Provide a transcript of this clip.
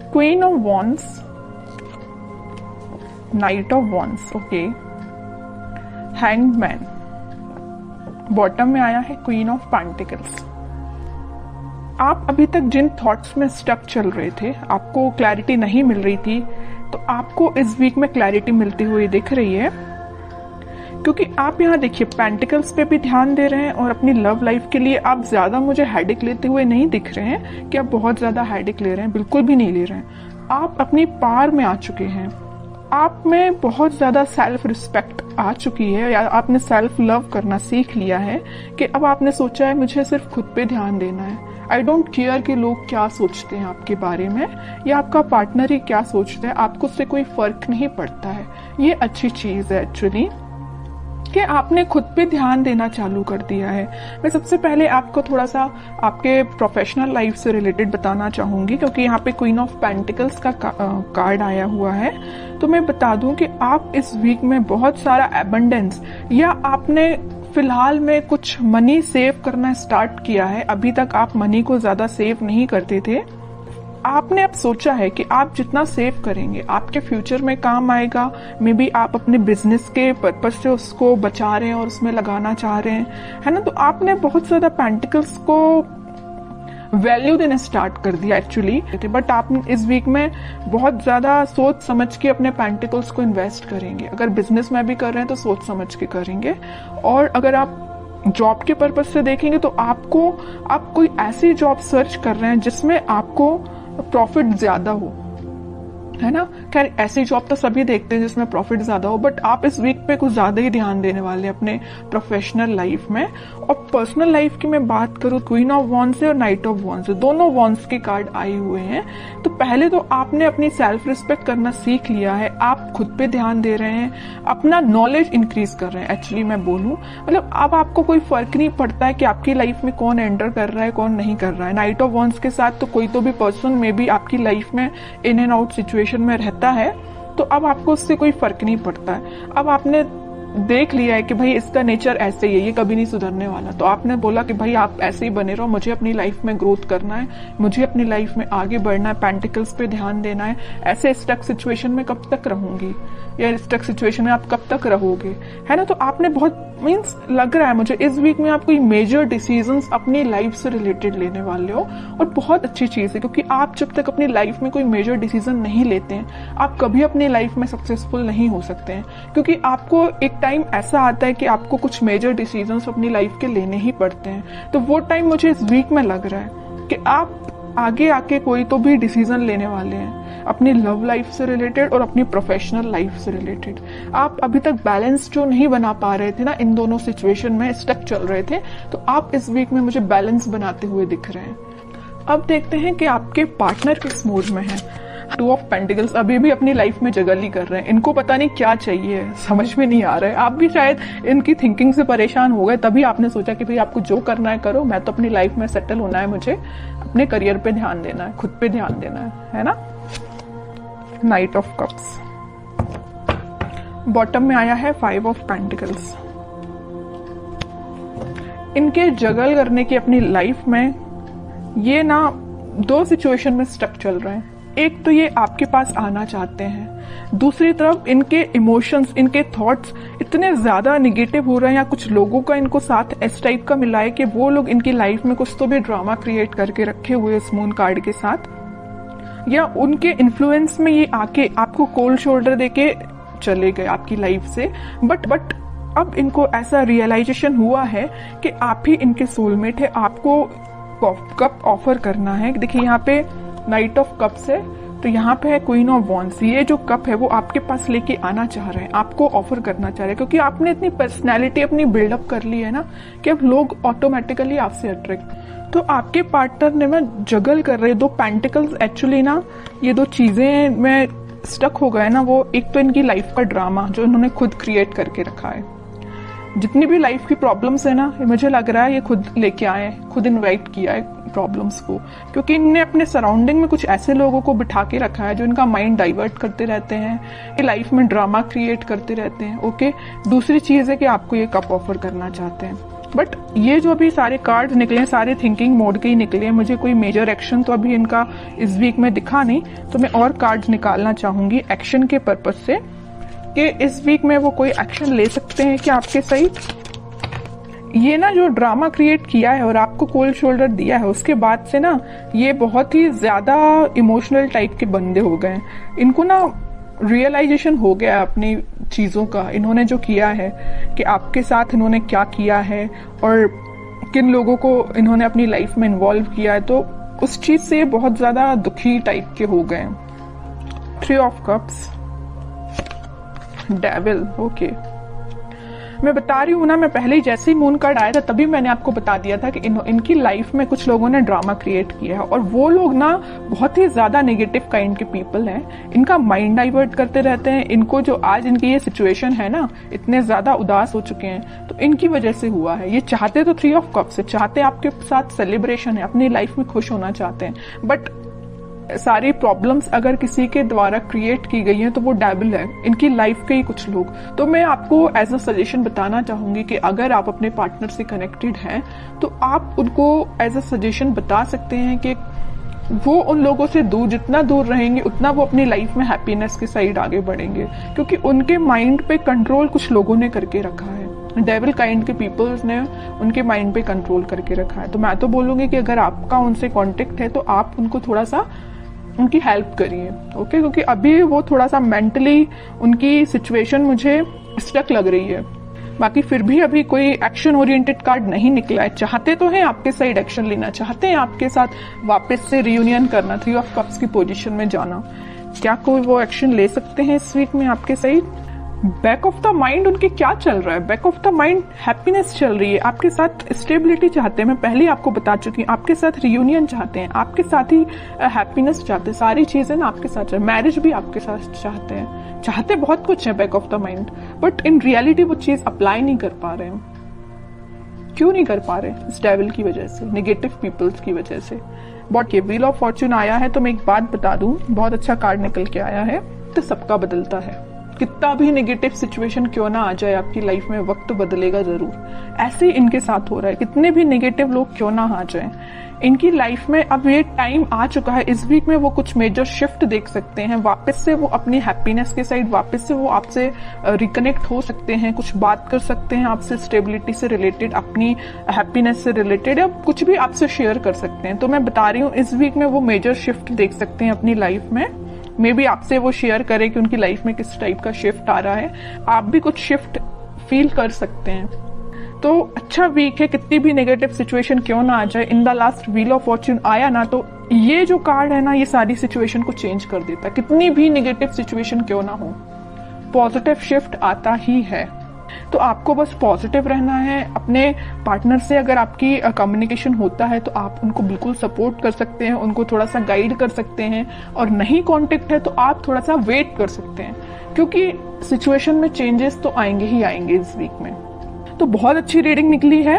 Queen of wands, night of wands, okay, hanged man, bottom में आया है queen of pentacles. आप अभी तक जिन थॉट्स में स्टक चल रहे थे, आपको क्लैरिटी नहीं मिल रही थी, तो आपको इस वीक में क्लैरिटी मिलती हुई दिख रही है, क्योंकि आप यहाँ देखिए पेंटिकल्स पे भी ध्यान दे रहे हैं और अपनी लव लाइफ के लिए आप ज्यादा मुझे हेडेक लेते हुए नहीं दिख रहे हैं कि आप बहुत ज्यादा हेडेक ले रहे हैं, बिल्कुल भी नहीं ले रहे हैं। आप अपनी पार में आ चुके हैं, आप में बहुत ज्यादा सेल्फ रिस्पेक्ट आ चुकी है, या आपने सेल्फ लव करना सीख लिया है कि अब आपने सोचा है मुझे सिर्फ खुद पे ध्यान देना है। आई डोंट केयर कि लोग क्या सोचते हैं आपके बारे में या आपका पार्टनर ही क्या सोचता है, आपको उससे कोई फर्क नहीं पड़ता है। ये अच्छी चीज है एक्चुअली कि आपने खुद पे ध्यान देना चालू कर दिया है। मैं सबसे पहले आपको थोड़ा सा आपके प्रोफेशनल लाइफ से रिलेटेड बताना चाहूंगी, क्योंकि यहाँ पे क्वीन ऑफ पेंटिकल्स का कार्ड आया हुआ है। तो मैं बता दूं कि आप इस वीक में बहुत सारा एबंडेंस, या आपने फिलहाल में कुछ मनी सेव करना स्टार्ट किया है। अभी तक आप मनी को ज्यादा सेव नहीं करते थे, आपने अब सोचा है कि आप जितना सेव करेंगे आपके फ्यूचर में काम आएगा। मे बी आप अपने बिजनेस के पर्पज से उसको बचा रहे हैं और उसमें लगाना चाह रहे हैं, है ना। तो आपने बहुत ज्यादा पेंटिकल्स को वैल्यू देना स्टार्ट कर दिया एक्चुअली, बट आप इस वीक में बहुत ज्यादा सोच समझ के अपने पेंटिकल्स को इन्वेस्ट करेंगे। अगर बिजनेस में भी कर रहे हैं तो सोच समझ के करेंगे, और अगर आप जॉब के पर्पज से देखेंगे तो आप कोई ऐसी जॉब सर्च कर रहे हैं जिसमें आपको प्रॉफिट ज्यादा हो, है ना। खैर ऐसी जॉब तो सभी देखते हैं जिसमें प्रॉफिट ज्यादा हो, बट आप इस वीक पे कुछ ज्यादा ही ध्यान देने वाले हैं अपने प्रोफेशनल लाइफ में। और पर्सनल लाइफ की मैं बात करूं, क्वीन ऑफ वॉन्ड्स से और नाइट ऑफ वॉन्ड्स से, दोनों वॉन्ड्स के कार्ड आए हुए हैं। तो पहले तो आपने अपनी सेल्फ रिस्पेक्ट करना सीख लिया है, आप खुद पे ध्यान दे रहे हैं, अपना नॉलेज इंक्रीज कर रहे हैं। एक्चुअली मैं बोलूं, मतलब अब आपको कोई फर्क नहीं पड़ता है कि आपकी लाइफ में कौन एंटर कर रहा है कौन नहीं कर रहा है। नाइट ऑफ वॉन्ड्स के साथ तो कोई तो भी पर्सन में भी आपकी लाइफ में इन एंड आउट सिचुएशन में रहता है, तो अब आपको उससे कोई फर्क नहीं पड़ता है। अब आपने देख लिया है कि भाई इसका नेचर ऐसे ही है, ये कभी नहीं सुधरने वाला, तो आपने बोला कि भाई आप ऐसे ही बने रहो, मुझे अपनी लाइफ में ग्रोथ करना है, मुझे अपनी लाइफ में आगे बढ़ना है, पेंटिकल्स पे ध्यान देना है। ऐसे स्टक सिचुएशन में कब तक रहूंगी, या स्टक सिचुएशन में आप कब तक रहोगे, है ना। तो आपने बहुत मीन्स लग रहा है मुझे इस वीक में आप कोई मेजर डिसीजंस अपनी लाइफ से रिलेटेड लेने वाले हो, और बहुत अच्छी चीज है, क्योंकि आप जब तक अपनी लाइफ में कोई मेजर डिसीजन नहीं लेते हैं आप कभी अपनी लाइफ में सक्सेसफुल नहीं हो सकते हैं। क्योंकि आपको एक टाइम ऐसा आता है कि आपको कुछ मेजर डिसीजंस अपनी लाइफ के लेने ही पड़ते हैं। तो वो टाइम मुझे इस वीक में लग रहा है कि आप आगे आके कोई तो भी डिसीजन लेने वाले हैं अपनी लव लाइफ से रिलेटेड और अपनी प्रोफेशनल लाइफ से रिलेटेड। आप अभी तक बैलेंस जो नहीं बना पा रहे थे ना, इन दोनों सिचुएशन में स्टक चल रहे थे, तो आप इस वीक में मुझे बैलेंस बनाते हुए दिख रहे हैं। अब देखते हैं कि आपके पार्टनर किस मूड में है। टू ऑफ पेंटिकल्स अभी भी अपनी लाइफ में जगल ही कर रहे हैं, इनको पता नहीं क्या चाहिए, समझ में नहीं आ रहा है। आप भी शायद इनकी थिंकिंग से परेशान हो गए, तभी आपने सोचा कि भाई आपको जो करना है करो, मैं तो अपनी लाइफ में सेटल होना है, मुझे अपने करियर पे ध्यान देना है, खुद पे ध्यान देना है ना। नाइट ऑफ कप्स, बॉटम में आया है 5 ऑफ पेंटिकल्स। इनके जगल करने की अपनी लाइफ में ये ना 2 सिचुएशन में स्टक चल रहे हैं। एक तो ये आपके पास आना चाहते हैं, दूसरी तरफ इनके इमोशंस, इनके थॉट्स इतने ज्यादा निगेटिव हो रहे हैं, या कुछ लोगों का इनको साथ इस टाइप का मिला है कि वो लोग इनकी लाइफ में कुछ तो भी ड्रामा क्रिएट करके रखे हुए इस मून कार्ड के साथ, या उनके इन्फ्लुएंस में ये आके आपको कोल्ड शोल्डर देके चले गए आपकी लाइफ से। बट अब इनको ऐसा रियलाइजेशन हुआ है कि आप ही इनके सोलमेट है, आपको कप ऑफर करना है। देखिए यहाँ पे नाइट ऑफ कप्स है, तो यहाँ पे है क्वीन ऑफ वॉन्ड्स। ये जो कप है वो आपके पास लेके आना चाह रहे हैं, आपको ऑफर करना चाह रहे हैं, क्योंकि आपने इतनी पर्सनैलिटी अपनी बिल्डअप कर ली है ना कि अब लोग ऑटोमेटिकली आपसे अट्रैक्ट। तो आपके पार्टनर ने मैं जगल कर रहे 2 पेंटिकल्स एक्चुअली ना, ये 2 चीजें में स्टक हो गए ना। वो एक तो इनकी लाइफ का ड्रामा जो इन्होंने खुद क्रिएट करके रखा है, जितनी भी लाइफ की प्रॉब्लम्स है ना, मुझे लग रहा है ये खुद लेके आए, खुद इनवाइट किया है प्रॉब्लम्स को, क्योंकि इनने अपने सराउंडिंग में कुछ ऐसे लोगों को बिठा के रखा है जो इनका माइंड डाइवर्ट करते रहते हैं, ये लाइफ में ड्रामा क्रिएट करते रहते हैं। ओके, दूसरी चीज है कि आपको ये कप ऑफर करना चाहते हैं। बट ये जो अभी सारे कार्ड्स निकले हैं सारे थिंकिंग मोड के ही निकले हैं, मुझे कोई मेजर एक्शन तो अभी इनका इस वीक में दिखा नहीं, तो मैं और कार्ड्स निकालना चाहूंगी एक्शन के पर्पज से कि इस वीक में वो कोई एक्शन ले सकते हैं कि आपके सही। ये ना जो ड्रामा क्रिएट किया है और आपको कोल्ड शोल्डर दिया है, उसके बाद से ना ये बहुत ही ज्यादा इमोशनल टाइप के बंदे हो गए हैं। इनको ना रियलाइजेशन हो गया है अपनी चीजों का, इन्होंने जो किया है कि आपके साथ इन्होंने क्या किया है और किन लोगों को इन्होंने अपनी लाइफ में इन्वॉल्व किया है, तो उस चीज से बहुत ज्यादा दुखी टाइप के हो गए। 3 ऑफ कप्स, डेविल, ओके। मैं बता रही हूँ ना, मैं पहले ही जैसे ही मून कार्ड आया था तभी मैंने आपको बता दिया था कि इनकी लाइफ में कुछ लोगों ने ड्रामा क्रिएट किया है और वो लोग ना बहुत ही ज्यादा नेगेटिव काइंड के पीपल हैं। इनका माइंड डाइवर्ट करते रहते हैं। इनको जो आज इनकी ये सिचुएशन है ना, इतने ज्यादा उदास हो चुके हैं तो इनकी वजह से हुआ है। ये चाहते तो 3 ऑफ कप्स है, चाहते आपके साथ सेलिब्रेशन है, अपनी लाइफ में खुश होना चाहते हैं, बट सारी प्रॉब्लम्स अगर किसी के द्वारा क्रिएट की गई हैं तो वो डेविल है, इनकी लाइफ के ही कुछ लोग। तो मैं आपको एज अ सजेशन बताना चाहूंगी कि अगर आप अपने पार्टनर से कनेक्टेड हैं तो आप उनको एज अ सजेशन बता सकते हैं कि वो उन लोगों से दूर, जितना दूर रहेंगे उतना वो अपनी लाइफ में हैप्पीनेस के साइड आगे बढ़ेंगे, क्योंकि उनके माइंड पे कंट्रोल कुछ लोगों ने करके रखा है। डेविल काइंड के पीपल्स ने उनके माइंड पे कंट्रोल करके रखा है। तो मैं तो बोलूंगी कि अगर आपका उनसे कॉन्टेक्ट है तो आप उनको थोड़ा सा उनकी हेल्प करिए, ओके, क्योंकि अभी वो थोड़ा सा मेंटली उनकी सिचुएशन मुझे स्टक लग रही है। बाकी फिर भी अभी कोई एक्शन ओरिएंटेड कार्ड नहीं निकला है। चाहते तो हैं आपके साइड एक्शन लेना, चाहते हैं आपके साथ वापस से रियूनियन करना, 3 ऑफ कप्स की पोजीशन में जाना। क्या कोई वो एक्शन ले सकते हैं इस वीक में आपके side? Back of the mind उनके क्या चल रहा है? Back of the mind happiness चल रही है, आपके साथ स्टेबिलिटी चाहते हैं। मैं पहले आपको बता चुकी हूँ, आपके साथ रियूनियन चाहते हैं, आपके साथ ही हैप्पीनेस चाहते हैं, सारी चीजें ना आपके साथ चाहते हैं, मैरिज भी आपके साथ चाहते हैं, चाहते बहुत कुछ है back of the mind, but in reality वो चीज अप्लाई नहीं कर पा रहे हैं। क्यों नहीं कर पा रहे? इस डेविल की वजह से, नेगेटिव पीपल्स की वजह से। बट ये व्हील ऑफ फॉर्च्यून आया है तो मैं एक बात बता दूं, बहुत अच्छा कार्ड निकल के आया है, तो सबका बदलता है। कितना भी नेगेटिव सिचुएशन क्यों ना आ जाए आपकी लाइफ में, वक्त बदलेगा जरूर। ऐसे ही इनके साथ हो रहा है, कितने भी नेगेटिव लोग क्यों ना आ जाएं, इनकी लाइफ में अब ये टाइम आ चुका है। इस वीक में वो कुछ मेजर शिफ्ट देख सकते हैं, वापस से वो अपनी हैप्पीनेस के साइड, वापस से वो आपसे रिकनेक्ट हो सकते हैं, कुछ बात कर सकते हैं आपसे स्टेबिलिटी से रिलेटेड, अपनी हैप्पीनेस से रिलेटेड, या कुछ भी आपसे शेयर कर सकते हैं। तो मैं बता रही हूँ इस वीक में वो मेजर शिफ्ट देख सकते हैं अपनी लाइफ में। मे बी आपसे वो शेयर करें कि उनकी लाइफ में किस टाइप का शिफ्ट आ रहा है, आप भी कुछ शिफ्ट फील कर सकते हैं। तो अच्छा वीक है, कितनी भी नेगेटिव सिचुएशन क्यों ना आ जाए। In the last wheel of Fortune आया ना, तो ये जो कार्ड है ना, ये सारी सिचुएशन को चेंज कर देता है। कितनी भी नेगेटिव सिचुएशन क्यों ना हो, पॉजिटिव शिफ्ट आता ही है। तो आपको बस पॉजिटिव रहना है। अपने पार्टनर से अगर आपकी कम्युनिकेशन होता है तो आप उनको बिल्कुल सपोर्ट कर सकते हैं, उनको थोड़ा सा गाइड कर सकते हैं, और नहीं कांटेक्ट है तो आप थोड़ा सा वेट कर सकते हैं, क्योंकि सिचुएशन में चेंजेस तो आएंगे ही आएंगे इस वीक में। तो बहुत अच्छी रीडिंग निकली है।